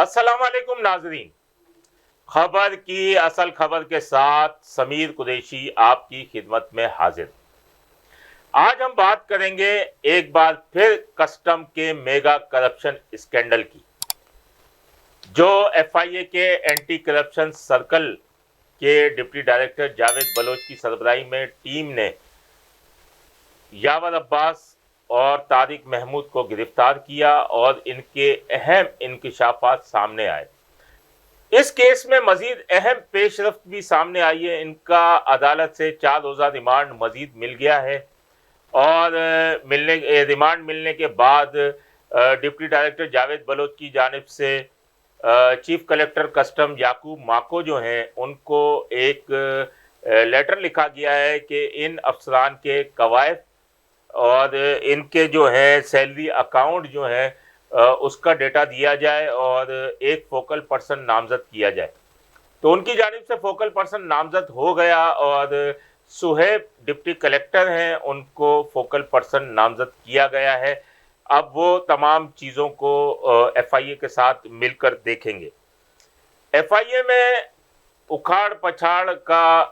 السلام علیکم ناظرین، خبر کی اصل خبر کے ساتھ سمیر قریشی آپ کی خدمت میں حاضر۔ آج ہم بات کریں گے ایک بار پھر کسٹم کے میگا کرپشن اسکینڈل کی، جو ایف آئی اے کے اینٹی کرپشن سرکل کے ڈپٹی ڈائریکٹر جاوید بلوچ کی سربراہی میں ٹیم نے یاور عباس اور طارق محمود کو گرفتار کیا اور ان کے اہم انکشافات سامنے آئے۔ اس کیس میں مزید اہم پیش رفت بھی سامنے آئی ہے۔ ان کا عدالت سے 4 روزہ ریمانڈ مزید مل گیا ہے اور ریمانڈ ملنے کے بعد ڈپٹی ڈائریکٹر جاوید بلوچ کی جانب سے چیف کلیکٹر کسٹم یعقوب ماکو جو ہیں ان کو ایک لیٹر لکھا گیا ہے کہ ان افسران کے کوائف اور ان کے جو ہیں سیلری اکاؤنٹ جو ہیں اس کا ڈیٹا دیا جائے اور ایک فوکل پرسن نامزد کیا جائے۔ تو ان کی جانب سے فوکل پرسن نامزد ہو گیا اور سہیب ڈپٹی کلیکٹر ہیں، ان کو فوکل پرسن نامزد کیا گیا ہے۔ اب وہ تمام چیزوں کو ایف آئی اے کے ساتھ مل کر دیکھیں گے۔ ایف آئی اے میں اکھاڑ پچھاڑ کا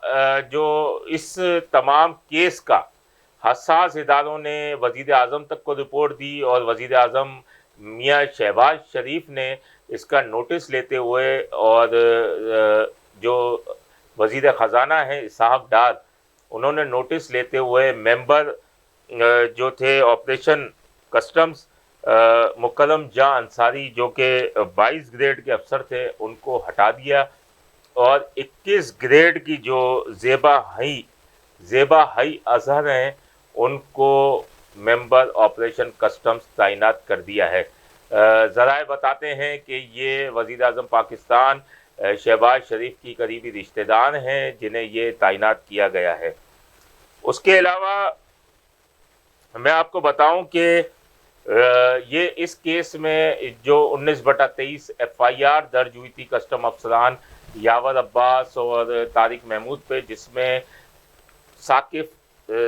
جو اس تمام کیس کا حساس اداروں نے وزیر اعظم تک کو رپورٹ دی اور وزیر اعظم میاں شہباز شریف نے اس کا نوٹس لیتے ہوئے اور جو وزیر خزانہ ہیں اسحاق ڈار، انہوں نے نوٹس لیتے ہوئے ممبر جو تھے آپریشن کسٹمز مکرم جاں انصاری جو کہ 22 گریڈ کے افسر تھے ان کو ہٹا دیا اور 21 گریڈ کی جو زیبا ہئی اظہر ہیں ان کو ممبر آپریشن کسٹمز تعینات کر دیا ہے۔ ذرائع بتاتے ہیں کہ یہ وزیر اعظم پاکستان شہباز شریف کی قریبی رشتہ دار ہیں جنہیں یہ تعینات کیا گیا ہے۔ اس کے علاوہ میں آپ کو بتاؤں کہ یہ اس کیس میں جو 19/23 ایف آئی آر درج ہوئی تھی کسٹم افسران یاور عباس اور طارق محمود پہ، جس میں ثاقب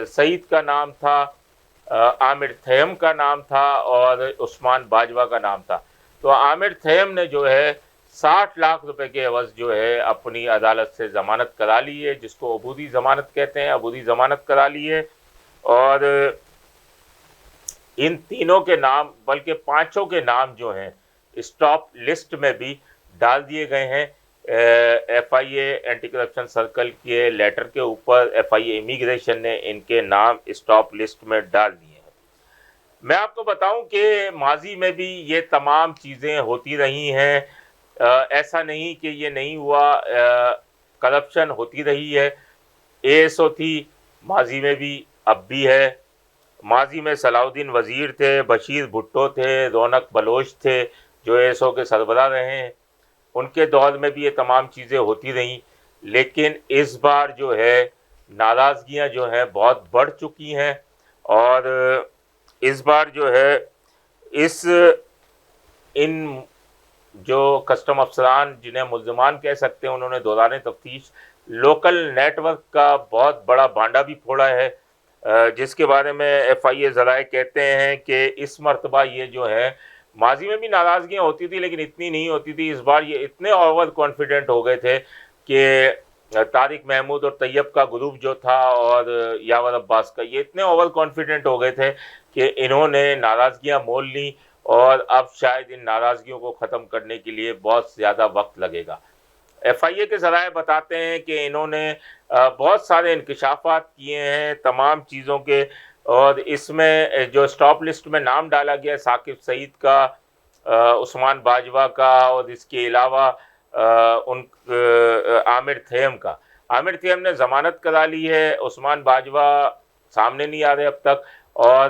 سعید کا نام تھا، عامر تھیم کا نام تھا اور عثمان باجوہ کا نام تھا۔ تو عامر تھیم نے جو ہے 60 لاکھ روپے کے عوض جو ہے اپنی عدالت سے ضمانت کرا لی ہے، جس کو عبوری ضمانت کہتے ہیں، عبوری ضمانت کرا لی ہے اور ان تینوں کے نام بلکہ 5 کے نام جو ہیں اسٹاپ لسٹ میں بھی ڈال دیے گئے ہیں۔ ایف آئی اے اینٹی کرپشن سرکل کے لیٹر کے اوپر ایف آئی اے امیگریشن نے ان کے نام اسٹاپ لسٹ میں ڈال دیے ہیں۔ میں آپ کو بتاؤں کہ ماضی میں بھی یہ تمام چیزیں ہوتی رہی ہیں، ایسا نہیں کہ یہ نہیں ہوا، کرپشن ہوتی رہی ہے۔ اے ایس او تھی ماضی میں بھی، اب بھی ہے۔ ماضی میں صلاح الدین وزیر تھے، بشیر بھٹو تھے، رونق بلوچ تھے جو اے ایس او کے سربراہ رہے ہیں، ان کے دور میں بھی یہ تمام چیزیں ہوتی رہیں۔ لیکن اس بار جو ہے ناراضگیاں جو ہیں بہت بڑھ چکی ہیں اور اس بار جو ہے ان جو کسٹم افسران جنہیں ملزمان کہہ سکتے ہیں، انہوں نے دوران تفتیش لوکل نیٹ ورک کا بہت بڑا بانڈا بھی پھوڑا ہے، جس کے بارے میں ایف آئی اے ذرائع کہتے ہیں کہ اس مرتبہ یہ جو ہے، ماضی میں بھی ناراضگیاں ہوتی تھی لیکن اتنی نہیں ہوتی تھی، اس بار یہ اتنے اوور کانفیڈنٹ ہو گئے تھے کہ طارق محمود اور طیب کا گروپ جو تھا اور یاور عباس کا، یہ اتنے اوور کانفیڈنٹ ہو گئے تھے کہ انہوں نے ناراضگیاں مول لیں اور اب شاید ان ناراضگیوں کو ختم کرنے کے لیے بہت زیادہ وقت لگے گا۔ ایف آئی اے کے ذرائع بتاتے ہیں کہ انہوں نے بہت سارے انکشافات کیے ہیں تمام چیزوں کے، اور اس میں جو اسٹاپ لسٹ میں نام ڈالا گیا ثاقب سعید کا، عثمان باجوہ کا اور اس کے علاوہ عامر تھیم نے ضمانت کرا لی ہے، عثمان باجوہ سامنے نہیں آ رہے اب تک، اور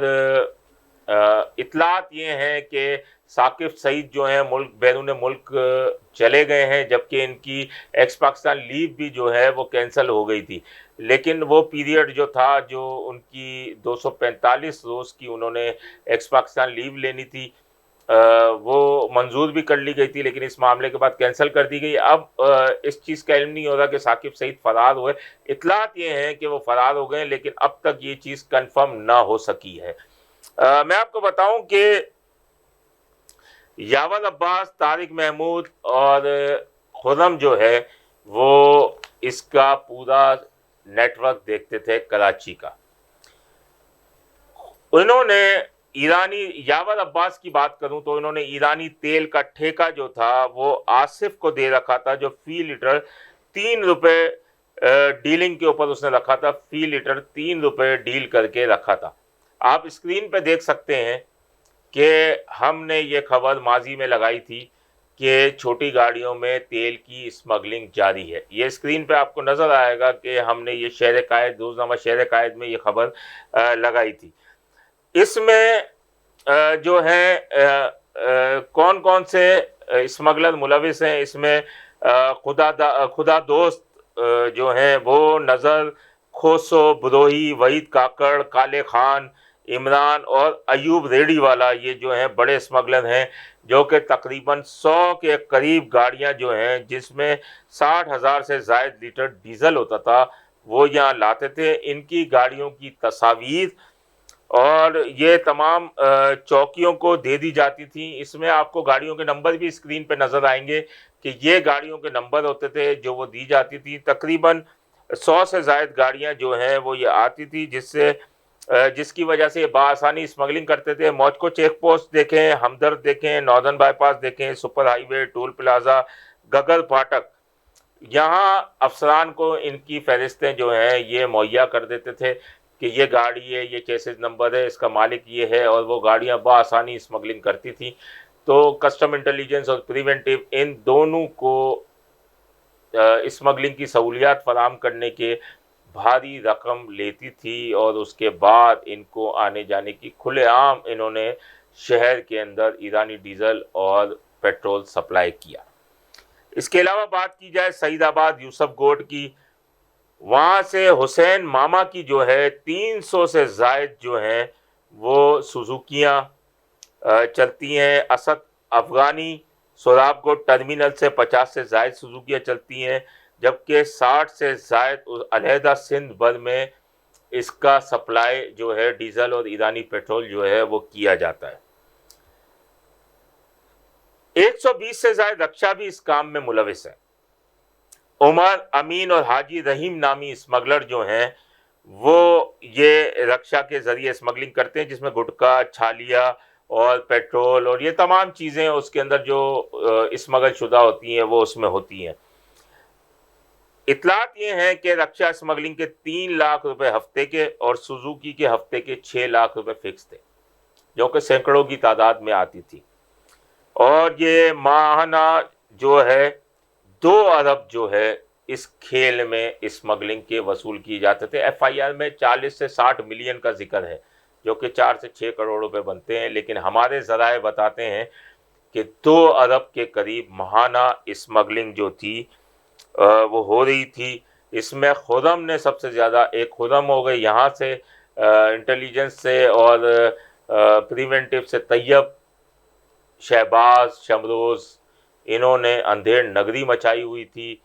اطلاعات یہ ہیں کہ ثاقب سعید جو ہیں بیرون ملک چلے گئے ہیں، جبکہ ان کی ایکس پاکستان لیو بھی جو ہے وہ کینسل ہو گئی تھی، لیکن وہ پیریڈ جو تھا جو ان کی 245 روز کی انہوں نے ایکس پاکستان لیو لینی تھی، وہ منظور بھی کر لی گئی تھی لیکن اس معاملے کے بعد کینسل کر دی گئی۔ اب اس چیز کا علم نہیں ہوتا کہ ثاقب سعید فرار ہوئے، اطلاعات یہ ہیں کہ وہ فرار ہو گئے لیکن اب تک یہ چیز کنفرم نہ ہو سکی ہے۔ میں آپ کو بتاؤں کہ یاور عباس، طارق محمود اور خرم جو ہے وہ اس کا پورا نیٹ ورک دیکھتے تھے کراچی کا. انہوں نے ایرانی، یاور عباس کی بات کروں تو انہوں نے ایرانی تیل کا ٹھیکہ جو تھا وہ آصف کو دے رکھا تھا، جو فی لیٹر 3 روپے ڈیلنگ کے اوپر اس نے رکھا تھا، فی لیٹر 3 روپے ڈیل کر کے رکھا تھا. آپ اسکرین پہ دیکھ سکتے ہیں کہ ہم نے یہ خبر ماضی میں لگائی تھی کہ چھوٹی گاڑیوں میں تیل کی اسمگلنگ جاری ہے. یہ اسکرین پہ آپ کو نظر آئے گا کہ ہم نے یہ شہر قائد، روزنامہ شہر قائد میں یہ خبر لگائی تھی. اس میں جو ہے کون کون سے اسمگلر ملوث ہیں، اس میں خدا دوست جو ہیں وہ نظر، کھوسو، بدوہی، وحید کاکڑ، کالے خان، عمران اور ایوب ریڈی والا، یہ جو ہیں بڑے اسمگلر ہیں، جو کہ تقریباً 100 کے قریب گاڑیاں جو ہیں جس میں 60,000 سے زائد لیٹر ڈیزل ہوتا تھا وہ یہاں لاتے تھے. ان کی گاڑیوں کی تصاویر اور یہ تمام چوکیوں کو دے دی جاتی تھیں. اس میں آپ کو گاڑیوں کے نمبر بھی اسکرین پہ نظر آئیں گے کہ یہ گاڑیوں کے نمبر ہوتے تھے جو وہ دی جاتی تھی. تقریباً 100 سے زائد گاڑیاں جو ہیں وہ یہ آتی تھی، جس کی وجہ سے یہ بآسانی اسمگلنگ کرتے تھے. موجکو چیک پوسٹ دیکھیں، ہمدرد دیکھیں، ناردرن بائی پاس دیکھیں، سپر ہائی وے، ٹول پلازا، گگر پھاٹک، یہاں افسران کو ان کی فہرستیں جو ہیں یہ مہیا کر دیتے تھے کہ یہ گاڑی ہے، یہ چیسز نمبر ہے، اس کا مالک یہ ہے، اور وہ گاڑیاں بآسانی اسمگلنگ کرتی تھیں. تو کسٹم انٹیلیجنس اور پریونٹیو ان دونوں کو اسمگلنگ کی سہولیات فراہم کرنے کے بھاری رقم لیتی تھی، اور اس کے بعد ان کو آنے جانے کی کھلے عام انہوں نے شہر کے اندر ایرانی ڈیزل اور پیٹرول سپلائی کیا. اس کے علاوہ بات کی جائے سعید آباد یوسف گوٹ کی، وہاں سے حسین ماما کی جو ہے 300 سے زائد جو ہیں وہ سوزوکیاں چلتی ہیں. اسد افغانی سوراب گوٹ ٹرمینل سے 50 سے زائد سوزوکیاں چلتی ہیں، جبکہ 60 سے زائد علیحدہ سندھ بھر میں اس کا سپلائی جو ہے ڈیزل اور ایرانی پیٹرول جو ہے وہ کیا جاتا ہے. 120 سے زائد رکشا بھی اس کام میں ملوث ہیں. عمر، امین اور حاجی رحیم نامی اسمگلر جو ہیں وہ یہ رکشا کے ذریعے اسمگلنگ کرتے ہیں، جس میں گٹکا، چھالیا اور پیٹرول اور یہ تمام چیزیں اس کے اندر جو اسمگل شدہ ہوتی ہیں وہ اس میں ہوتی ہیں. اطلاعات یہ ہیں کہ رکشا اسمگلنگ کے 3 لاکھ روپے ہفتے کے اور سوزوکی کے ہفتے کے 6 لاکھ روپے فکس تھے، جو کہ سینکڑوں کی تعداد میں آتی تھی. اور یہ ماہانہ جو ہے 2 ارب جو ہے اس کھیل میں اسمگلنگ کے وصول کی جاتے تھے. ایف آئی آر میں 40 سے 60 ملین کا ذکر ہے، جو کہ 4 سے 6 کروڑ روپے بنتے ہیں، لیکن ہمارے ذرائع بتاتے ہیں کہ 2 ارب کے قریب ماہانہ اسمگلنگ جو تھی وہ ہو رہی تھی. اس میں خرم نے سب سے زیادہ، ایک خرم ہو گئی یہاں سے انٹیلیجنس سے اور پریونٹیو سے، طیب، شہباز، شمروز، انہوں نے اندھیر نگری مچائی ہوئی تھی.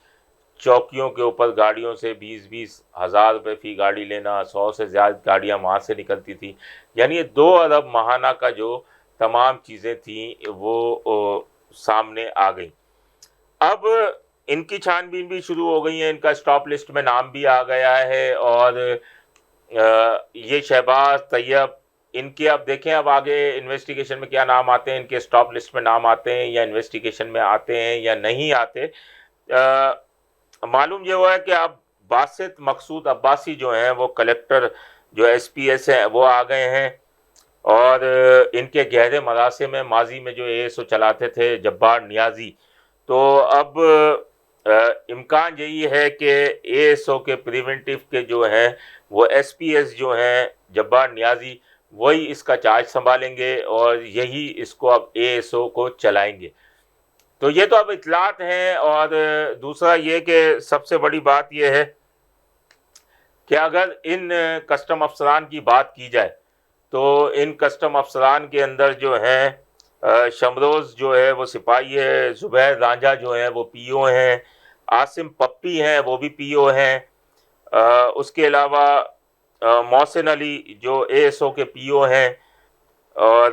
چوکیوں کے اوپر گاڑیوں سے 20-20 ہزار روپے فی گاڑی لینا، 100 سے زیادہ گاڑیاں وہاں سے نکلتی تھی. یعنی 2 ارب ماہانہ کا جو تمام چیزیں تھیں وہ سامنے آ گئیں. اب ان کی چھان بین بھی شروع ہو گئی ہیں، ان کا اسٹاپ لسٹ میں نام بھی آ گیا ہے. اور یہ شہباز، طیب، ان کے اب دیکھیں اب آگے انویسٹیگیشن میں کیا نام آتے ہیں، ان کے اسٹاپ لسٹ میں نام آتے ہیں یا انویسٹیگیشن میں آتے ہیں یا نہیں آتے. معلوم یہ ہوا ہے کہ اب باسط مقصود عباسی جو ہیں وہ کلیکٹر جو ایس پی ایس ہیں وہ آ گئے ہیں، اور ان کے گہرے مراسم میں ماضی میں جو اے ایس او چلاتے تھے جبار نیازی، تو اب امکان یہی ہے کہ اے ایس او کے پریونٹیو کے جو ہیں وہ ایس پی ایس جو ہیں جبار نیازی، وہی اس کا چارج سنبھالیں گے اور یہی اس کو اب اے ایس او کو چلائیں گے. تو یہ تو اب اطلاعات ہیں. اور دوسرا یہ کہ سب سے بڑی بات یہ ہے کہ اگر ان کسٹم افسران کی بات کی جائے تو ان کسٹم افسران کے اندر جو ہیں شمروز جو ہے وہ سپاہی ہے، زبیر رانجھا جو ہیں وہ پی او ہیں، عاصم پپی ہیں وہ بھی پی او ہیں، اس کے علاوہ محسن علی جو اے ایس او کے پی او ہیں، اور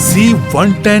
Z110